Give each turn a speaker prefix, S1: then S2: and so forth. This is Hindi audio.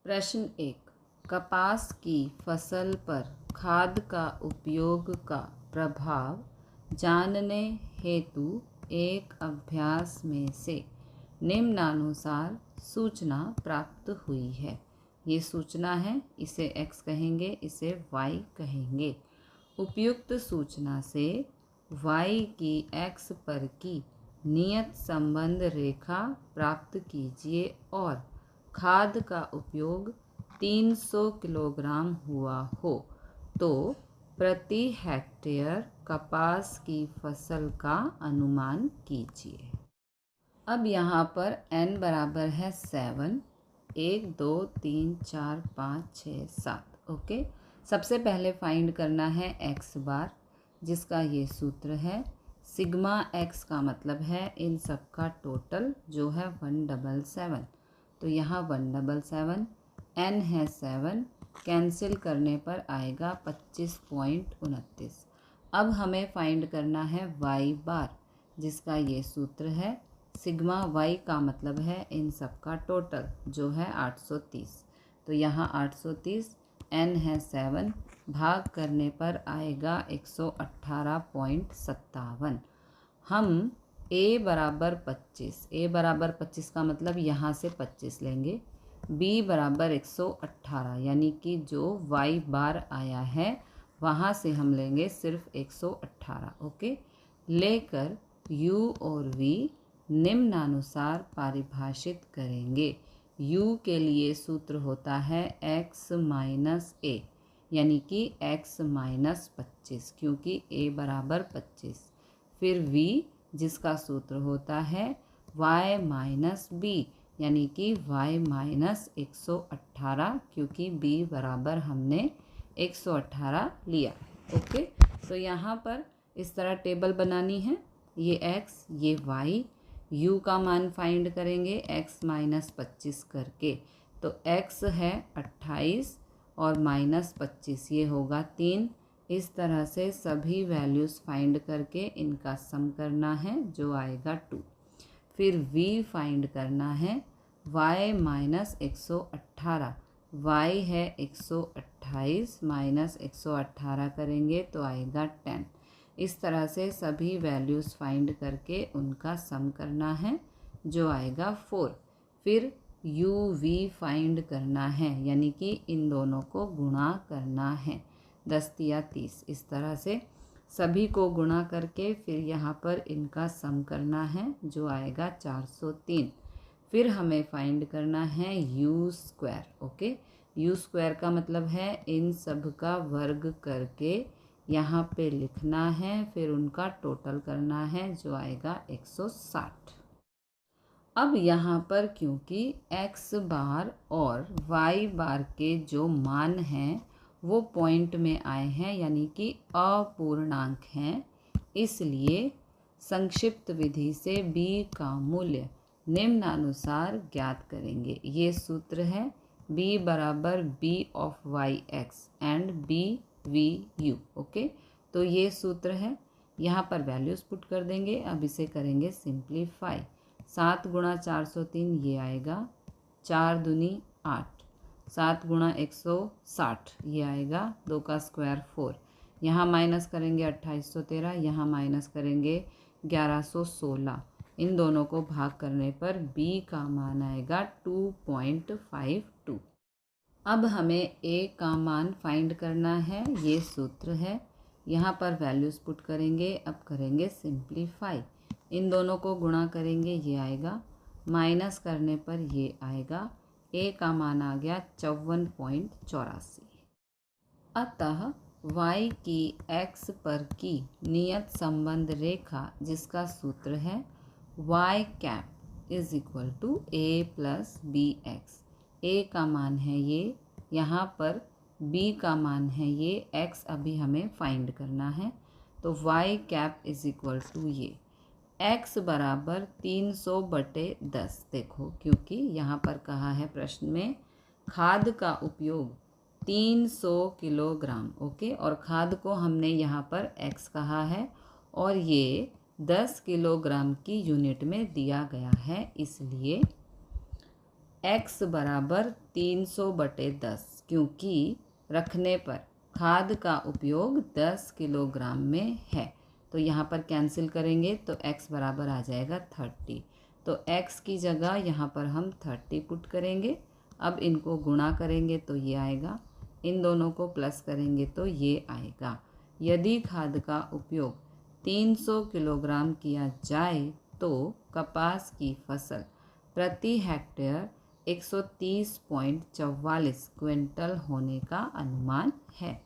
S1: प्रश्न 1। कपास की फसल पर खाद का उपयोग का प्रभाव जानने हेतु एक अभ्यास में से निम्नानुसार सूचना प्राप्त हुई है। ये सूचना है, इसे x कहेंगे, इसे y कहेंगे। उपयुक्त सूचना से y की x पर की नियत संबंध रेखा प्राप्त कीजिए और खाद का उपयोग 300 किलोग्राम हुआ हो तो प्रति हेक्टेयर कपास की फसल का अनुमान कीजिए। अब यहाँ पर n बराबर है 7, 1 2 3 4 5 6 7। ओके, सबसे पहले फाइंड करना है x बार, जिसका ये सूत्र है सिग्मा x का मतलब है इन सब का टोटल जो है 177। तो यहाँ 177, n है 7, कैंसिल करने पर आएगा 25.29। अब हमें फाइंड करना है y बार, जिसका ये सूत्र है सिग्मा y का मतलब है इन सब का टोटल जो है 830। तो यहाँ 830, n है 7, भाग करने पर आएगा 118.57। हम a बराबर 25 का मतलब यहाँ से 25 लेंगे, b बराबर 118 यानी कि जो y बार आया है वहाँ से हम लेंगे सिर्फ 118। ओके, लेकर u और v निम्नानुसार परिभाषित करेंगे। u के लिए सूत्र होता है x माइनस a, यानी कि x माइनस 25, क्योंकि a बराबर 25। फिर v जिसका सूत्र होता है y माइनस b, यानी कि y माइनस 118, क्योंकि b बराबर हमने 118 लिया। ओके, तो यहाँ पर इस तरह टेबल बनानी है, ये x ये y, u का मान फाइंड करेंगे x माइनस 25 करके। तो x है 28 और माइनस 25 ये होगा 3। इस तरह से सभी वैल्यूज़ फाइंड करके इनका सम करना है जो आएगा 2। फिर v फाइंड करना है y माइनस 118, y है 128 माइनस 118 करेंगे तो आएगा 10। इस तरह से सभी वैल्यूज़ फाइंड करके उनका सम करना है जो आएगा 4। फिर u v फाइंड करना है, यानी कि इन दोनों को गुणा करना है 10 या 30। इस तरह से सभी को गुणा करके फिर यहाँ पर इनका सम करना है जो आएगा 403। फिर हमें फाइंड करना है u square. Okay, u square का मतलब है इन सब का वर्ग करके यहाँ पे लिखना है, फिर उनका टोटल करना है जो आएगा 160। अब यहाँ पर क्योंकि x बार और y बार के जो मान हैं वो पॉइंट में आए हैं, यानी कि अपूर्णांक हैं, इसलिए संक्षिप्त विधि से b का मूल्य निम्नानुसार ज्ञात करेंगे। ये सूत्र है b बराबर b of y x and b v u। Okay, तो ये सूत्र है, यहाँ पर वैल्यूज़ पुट कर देंगे। अब इसे करेंगे सिंप्लीफाई। 7 गुणा 403 ये आएगा, 4 दूनी 8, 7 गुणा 160 ये आएगा, 2 का स्क्वायर 4। यहाँ माइनस करेंगे 2813, यहाँ माइनस करेंगे 1116। इन दोनों को भाग करने पर b का मान आएगा 2.52। अब हमें a का मान फाइंड करना है, ये सूत्र है। यहाँ पर वैल्यूज़ पुट करेंगे। अब करेंगे सिंप्लीफाई, इन दोनों को गुणा करेंगे, ये आएगा, माइनस करने पर ये आएगा, a का मान आ गया 54.84। अतः y की x पर की नियत संबंध रेखा जिसका सूत्र है y cap is equal to a plus B X. a का मान है ये, यहाँ पर b का मान है ये, x अभी हमें फाइंड करना है। तो y cap is equal to ये x बराबर 300/10। देखो, क्योंकि यहाँ पर कहा है प्रश्न में खाद का उपयोग 300 किलोग्राम। ओके, और खाद को हमने यहाँ पर x कहा है और ये 10 किलोग्राम की यूनिट में दिया गया है, इसलिए x बराबर 300/10, क्योंकि रखने पर खाद का उपयोग 10 किलोग्राम में है। तो यहाँ पर कैंसिल करेंगे तो x बराबर आ जाएगा 30। तो x की जगह यहाँ पर हम 30 पुट करेंगे। अब इनको गुणा करेंगे तो ये आएगा, इन दोनों को प्लस करेंगे तो ये आएगा। यदि खाद का उपयोग 300 किलोग्राम किया जाए तो कपास की फसल प्रति हेक्टेयर 130.44 क्विंटल होने का अनुमान है।